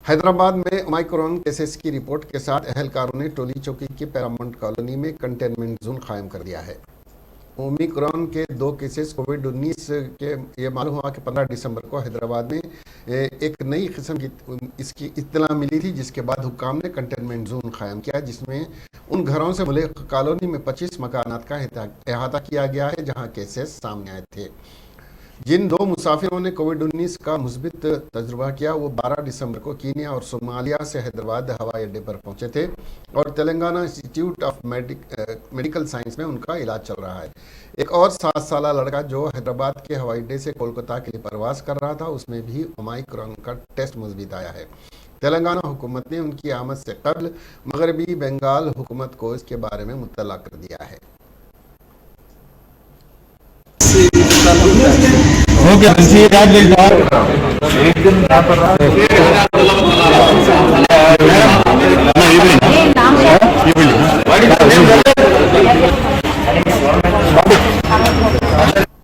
حیدرآباد میں Omicron cases کی report کے ساتھ اہلکاروں نے ٹولی چوکی کی پیرامونٹ کالونی میں کنٹینمنٹ زون قائم کر دیا ہے۔ اومیکرون کے 2 کیسز کووڈ-19 کے یہ معلوم ہوا کہ 15 دسمبر کو حیدرآباد میں ایک نئی قسم کی اس کی اطلاع ملی تھی، جس کے بعد حکام نے کنٹینمنٹ زون قائم کیا، جس میں ان گھروں سے ملک کالونی میں 25 مکانات کا احاطہ کیا گیا ہے جہاں کیسز سامنے آئے تھے۔ جن 2 مسافروں نے کووڈ-19 کا مثبت تجربہ کیا وہ 12 دسمبر کو کینیا اور صومالیہ سے حیدرآباد ہوائی اڈے پر پہنچے تھے اور تلنگانہ انسٹی ٹیوٹ آف میڈیکل سائنس میں ان کا علاج چل رہا ہے۔ ایک اور 7 سالہ لڑکا جو حیدرآباد کے ہوائی اڈے سے کولکتہ کے لیے پرواز کر رہا تھا، اس میں بھی اومیکرون کا ٹیسٹ مثبت آیا ہے۔ تلنگانہ حکومت نے ان کی آمد سے قبل مغربی بنگال حکومت کو اس کے بارے میں مطلع کر دیا ہے۔ Okay,